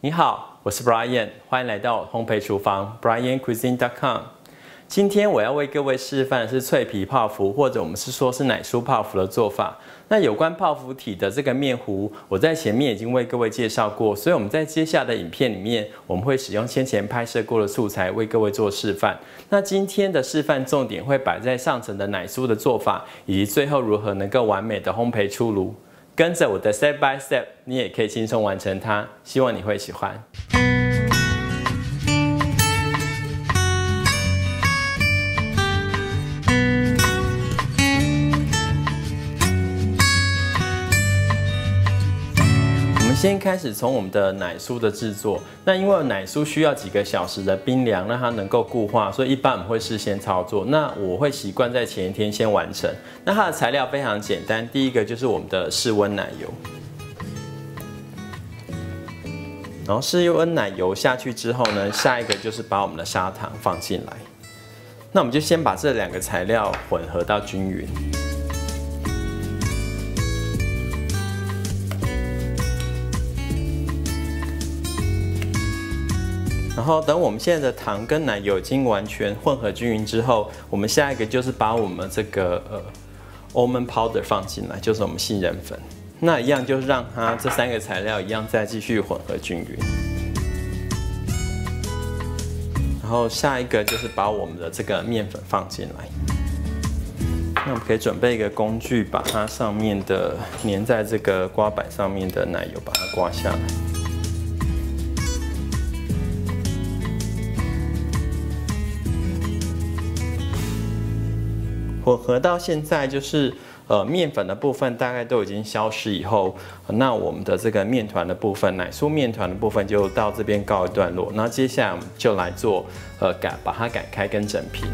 你好，我是 Brian， 欢迎来到烘焙厨房 briancuisine.com。今天我要为各位示范的是脆皮泡芙，或者我们说是奶酥泡芙的做法。那有关泡芙体的这个面糊，我在前面已经为各位介绍过，所以我们在接下来的影片里面，我们会使用先前拍摄过的素材为各位做示范。那今天的示范重点会摆在上层的奶酥的做法，以及最后如何能够完美的烘焙出炉。跟着我的 step by step， 你也可以轻松完成它。希望你会喜欢。先开始从我们的奶酥的制作。那因为奶酥需要几个小时的冰凉，让它能够固化，所以一般我们会事先操作。那我会习惯在前一天先完成。那它的材料非常简单，第一个就是我们的室温奶油，然后室温奶油下去之后呢，下一个就是把我们的砂糖放进来。那我们就先把这两个材料混合到均匀。然后等我们现在的糖跟奶油已经完全混合均匀之后，我们下一个就是把我们这个almond powder 放进来，就是我们杏仁粉。那一样就是让它这三个材料一样再继续混合均匀。然后下一个就是把我们的这个面粉放进来。那我们可以准备一个工具，把它上面的粘在这个刮板上面的奶油把它刮下来。混合到现在就是面粉的部分大概都已经消失以后，那我们的这个面团的部分，奶酥面团的部分就到这边告一段落。那接下来我们就来做把它擀开跟整平。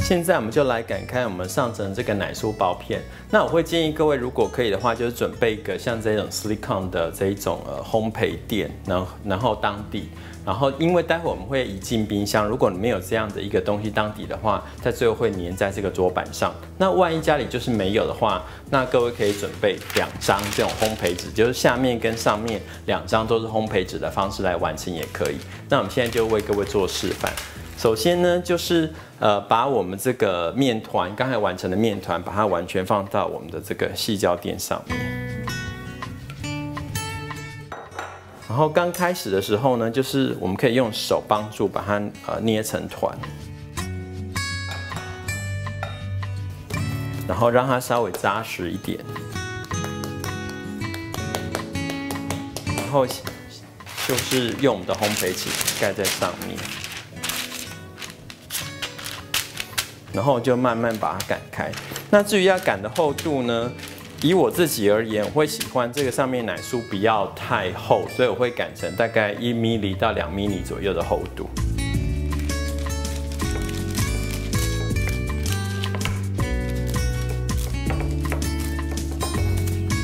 现在我们就来擀开我们上层这个奶酥薄片。那我会建议各位，如果可以的话，就是准备一个像这种 silicone 的这一种烘焙垫，然后当底。然后因为待会我们会移进冰箱，如果你没有这样的一个东西当底的话，在最后会粘在这个桌板上。那万一家里就是没有的话，那各位可以准备2张这种烘焙纸，就是下面跟上面2张都是烘焙纸的方式来完成也可以。那我们现在就为各位做示范。首先呢，就是把我们这个面团刚才完成的面团，把它完全放到我们的这个矽胶垫上面。然后刚开始的时候呢，就是我们可以用手帮助把它捏成团，然后让它稍微扎实一点，然后就是用我们的烘焙纸盖在上面。然后就慢慢把它擀开。那至于要擀的厚度呢，以我自己而言，我会喜欢这个上面奶酥不要太厚，所以我会擀成大概1 mm 到2 mm 左右的厚度。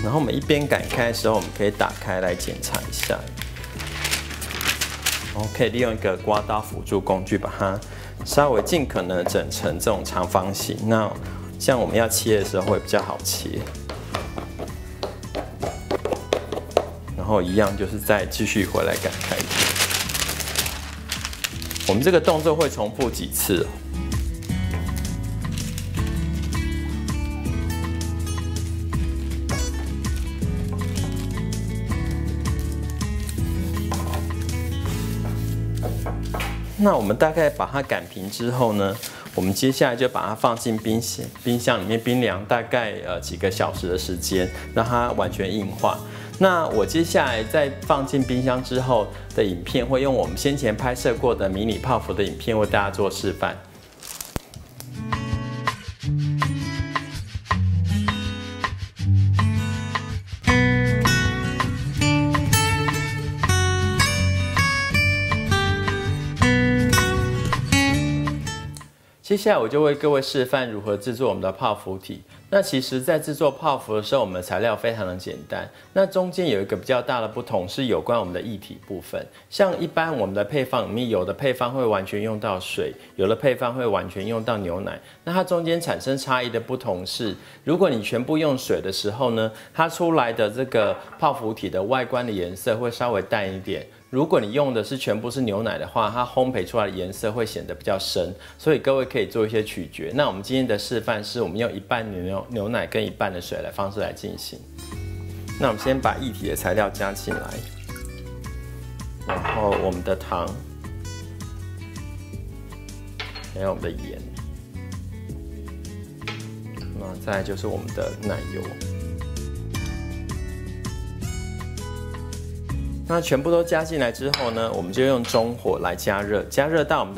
然后我们一边擀开的时候，我们可以打开来检查一下，然后可以利用一个刮刀辅助工具把它稍微尽可能整成这种长方形，那像我们要切的时候会比较好切。然后一样就是再继续回来擀开。我们这个动作会重复几次。那我们大概把它擀平之后呢，我们接下来就把它放进冰箱里面冰凉大概几个小时的时间，让它完全硬化。那我接下来在放进冰箱之后的影片，会用我们先前拍摄过的迷你泡芙的影片为大家做示范。接下来我就为各位示范如何制作我们的泡芙体。那其实在制作泡芙的时候，我们的材料非常的简单。那中间有一个比较大的不同是有关我们的液体部分。像一般我们的配方里面，有的配方会完全用到水，有的配方会完全用到牛奶。那它中间产生差异的不同是，如果你全部用水的时候呢，它出来的这个泡芙体的外观的颜色会稍微淡一点。如果你用的是全部是牛奶的话，它烘焙出来的颜色会显得比较深，所以各位可以做一些取决。那我们今天的示范是我们用一半牛奶跟一半的水的方式来进行。那我们先把液体的材料加进来，然后我们的糖，还有我们的盐，那再来就是我们的奶油。那全部都加进来之后呢，我们就用中火来加热，加热到我们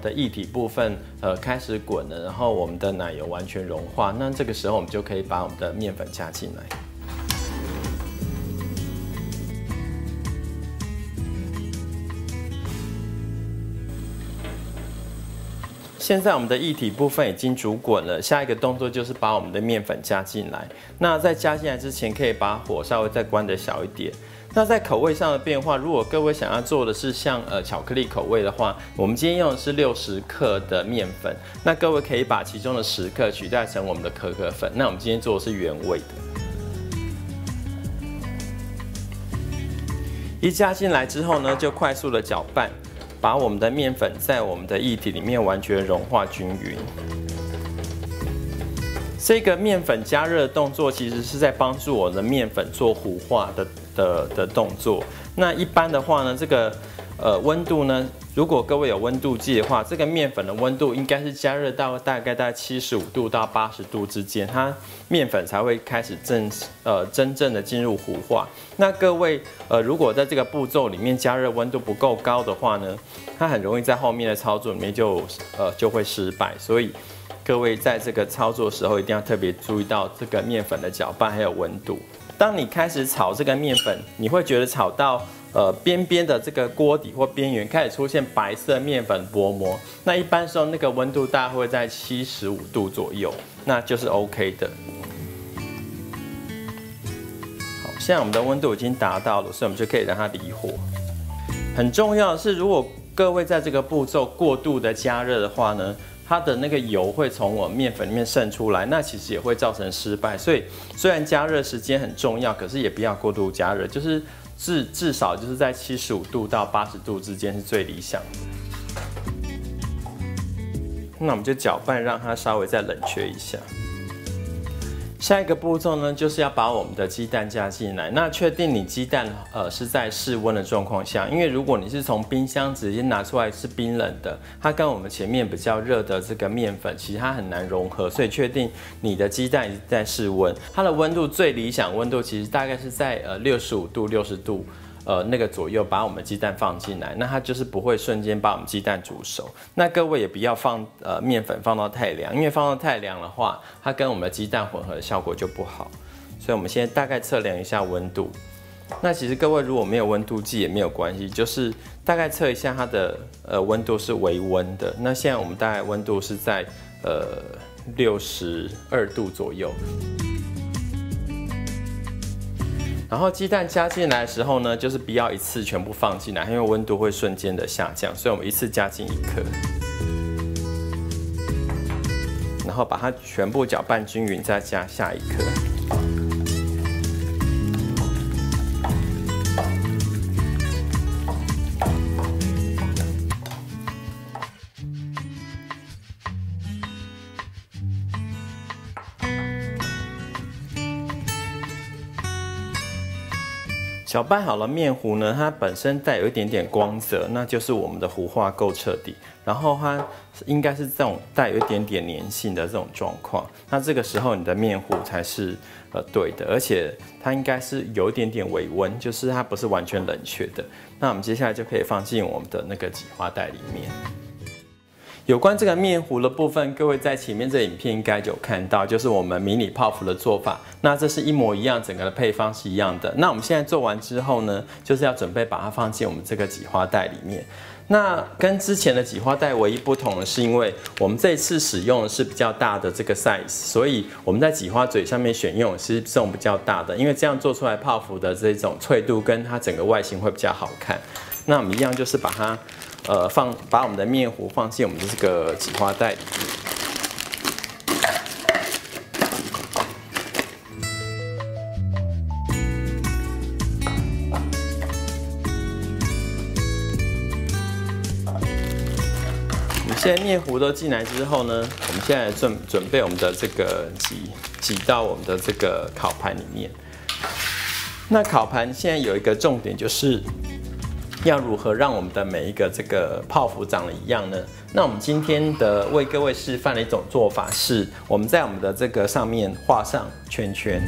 的液体部分开始滚了，然后我们的奶油完全融化。那这个时候我们就可以把我们的面粉加进来。现在我们的液体部分已经煮滚了，下一个动作就是把我们的面粉加进来。那在加进来之前，可以把火稍微再关得小一点。那在口味上的变化，如果各位想要做的是像巧克力口味的话，我们今天用的是60克的面粉，那各位可以把其中的10克取代成我们的可可粉。那我们今天做的是原味的。一加进来之后呢，就快速的搅拌，把我们的面粉在我们的液体里面完全融化均匀。这个面粉加热的动作其实是在帮助我的面粉做糊化的动作。那一般的话呢，这个温度呢，如果各位有温度计的话，这个面粉的温度应该是加热到大概75度到80度之间，它面粉才会开始真正的进入糊化。那各位如果在这个步骤里面加热温度不够高的话呢，它很容易在后面的操作里面就会失败。所以各位在这个操作的时候一定要特别注意到这个面粉的搅拌还有温度。当你开始炒这个面粉，你会觉得炒到边边的这个锅底或边缘开始出现白色面粉薄膜，那一般时候那个温度大概会在75度左右，那就是 OK 的。好，现在我们的温度已经达到了，所以我们就可以让它离火。很重要的是，如果各位在这个步骤过度的加热的话呢，它的那个油会从我们面粉里面渗出来，那其实也会造成失败。所以虽然加热时间很重要，可是也不要过度加热，就是至少就是在75度到80度之间是最理想的。那我们就搅拌，让它稍微再冷却一下。下一个步骤呢，就是要把我们的鸡蛋加进来。那确定你鸡蛋是在室温的状况下，因为如果你是从冰箱直接拿出来是冰冷的，它跟我们前面比较热的这个面粉，其实它很难融合。所以确定你的鸡蛋在室温，它的温度最理想温度其实大概是在65度、60度。那个左右把我们鸡蛋放进来，那它就是不会瞬间把我们鸡蛋煮熟。那各位也不要放面粉放到太凉，因为放到太凉的话，它跟我们的鸡蛋混合的效果就不好。所以我们现在大概测量一下温度。那其实各位如果没有温度计也没有关系，就是大概测一下它的温度是微温的。那现在我们大概温度是在62度左右。然后鸡蛋加进来的时候呢，就是不要一次全部放进来，因为温度会瞬间的下降，所以我们一次加进1颗，然后把它全部搅拌均匀，再加下1颗。搅拌好了面糊呢，它本身带有一点点光泽，那就是我们的糊化够彻底。然后它应该是这种带有一点点粘性的这种状况，那这个时候你的面糊才是对的，而且它应该是有一点点微温，就是它不是完全冷却的。那我们接下来就可以放进我们的那个挤花袋里面。有关这个面糊的部分，各位在前面这影片应该有看到，就是我们迷你泡芙的做法。那这是一模一样，整个的配方是一样的。那我们现在做完之后呢，就是要准备把它放进我们这个挤花袋里面。那跟之前的挤花袋唯一不同的是，因为我们这一次使用的是比较大的这个 size， 所以我们在挤花嘴上面选用的是这种比较大的，因为这样做出来泡芙的这种脆度跟它整个外形会比较好看。那我们一样就是把它把我们的面糊放进我们的这个挤花袋里面。现在面糊都进来之后呢，我们现在准备我们的这个挤到我们的这个烤盘里面。那烤盘现在有一个重点，就是要如何让我们的每一个这个泡芙长得一样呢？那我们今天的为各位示范的一种做法是，我们在我们的这个上面画上圈圈。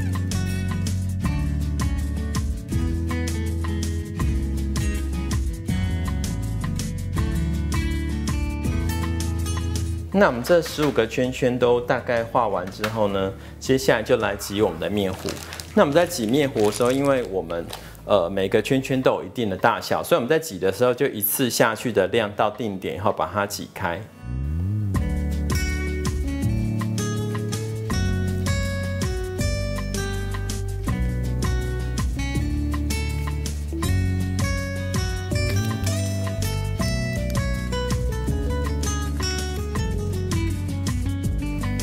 那我们这15个圈圈都大概画完之后呢，接下来就来挤我们的面糊。那我们在挤面糊的时候，因为我们每个圈圈都有一定的大小，所以我们在挤的时候就一次下去的量到定点以后把它挤开。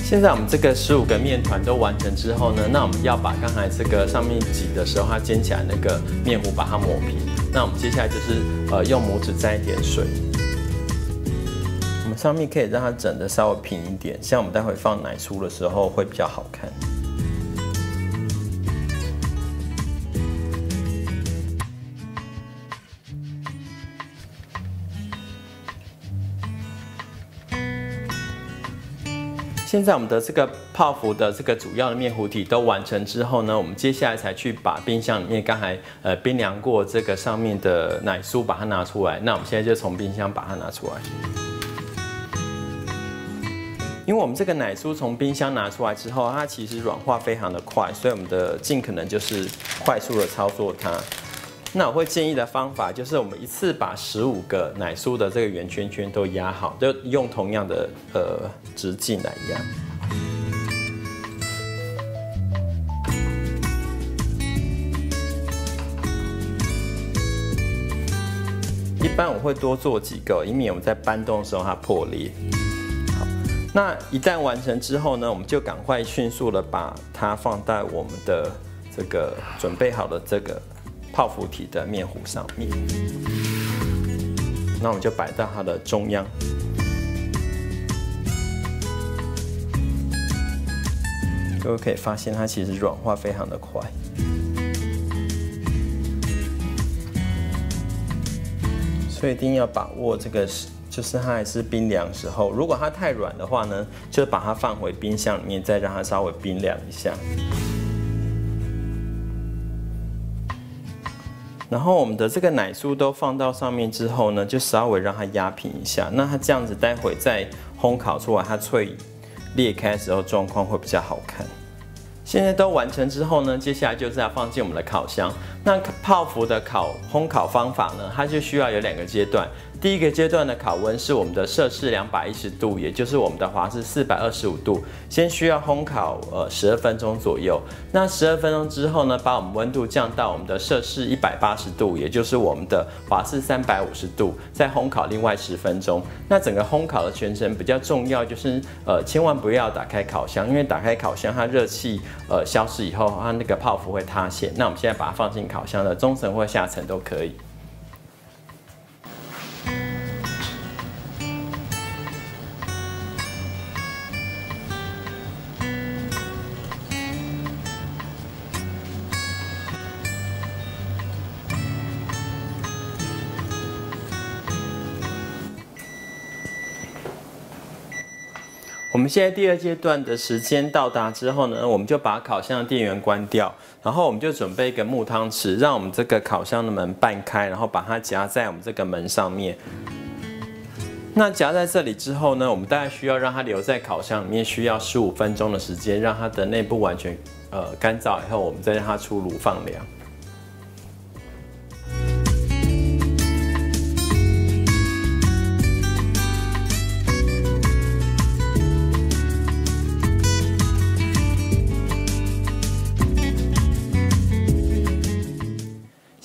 现在我们这个15个面团都完成之后呢，那我们要把刚才这个上面挤的时候它煎起来那个面糊把它抹平。那我们接下来就是用拇指沾一点水，我们上面可以让它整的稍微平一点，像我们待会放奶酥的时候会比较好看。现在我们的这个泡芙的这个主要的面糊体都完成之后呢，我们接下来才去把冰箱里面刚才冰凉过这个上面的奶酥把它拿出来。那我们现在就从冰箱把它拿出来，因为我们这个奶酥从冰箱拿出来之后，它其实软化非常的快，所以我们的尽可能就是快速的操作它。那我会建议的方法就是，我们一次把15个奶酥的这个圆圈圈都压好，就用同样的直径来压。一般我会多做几个，以免我们在搬动的时候它破裂。好，那一旦完成之后呢，我们就赶快迅速的把它放在我们的这个准备好的这个泡芙体的面糊上面，那我们就摆到它的中央。各位可以发现，它其实软化非常的快。所以一定要把握这个，就是它还是冰凉时候。如果它太软的话呢，就把它放回冰箱里面，再让它稍微冰凉一下。然后我们的这个奶酥都放到上面之后呢，就稍微让它压平一下。那它这样子待会再烘烤出来，它脆裂开的时候状况会比较好看。现在都完成之后呢，接下来就是要放进我们的烤箱。那泡芙的烘烤方法呢，它就需要有2个阶段。第一个阶段的烤温是我们的摄氏210度，也就是我们的华氏425度，先需要烘烤12分钟左右。那12分钟之后呢，把我们温度降到我们的摄氏180度，也就是我们的华氏350度，再烘烤另外10分钟。那整个烘烤的全程比较重要，就是千万不要打开烤箱，因为打开烤箱它热气消失以后，它那个泡芙会塌陷。那我们现在把它放进烤箱的中层或下层都可以。我们现在第2阶段的时间到达之后呢，我们就把烤箱的电源关掉，然后我们就准备一个木汤匙，让我们这个烤箱的门半开，然后把它夹在我们这个门上面。那夹在这里之后呢，我们大概需要让它留在烤箱里面，需要15分钟的时间，让它的内部完全干燥以后，我们再让它出炉放凉。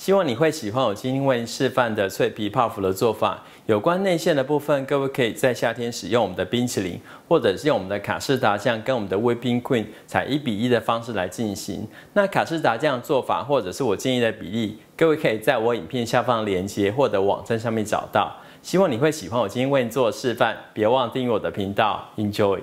希望你会喜欢我今天为您示范的脆皮泡芙的做法。有关内馅的部分，各位可以在夏天使用我们的冰淇淋，或者是用我们的卡士达酱跟我们的 Whipping Cream 采1:1的方式来进行。那卡士达酱做法或者是我建议的比例，各位可以在我影片下方的连结或者网站上面找到。希望你会喜欢我今天为你做的示范，别忘了订阅我的频道 ，Enjoy。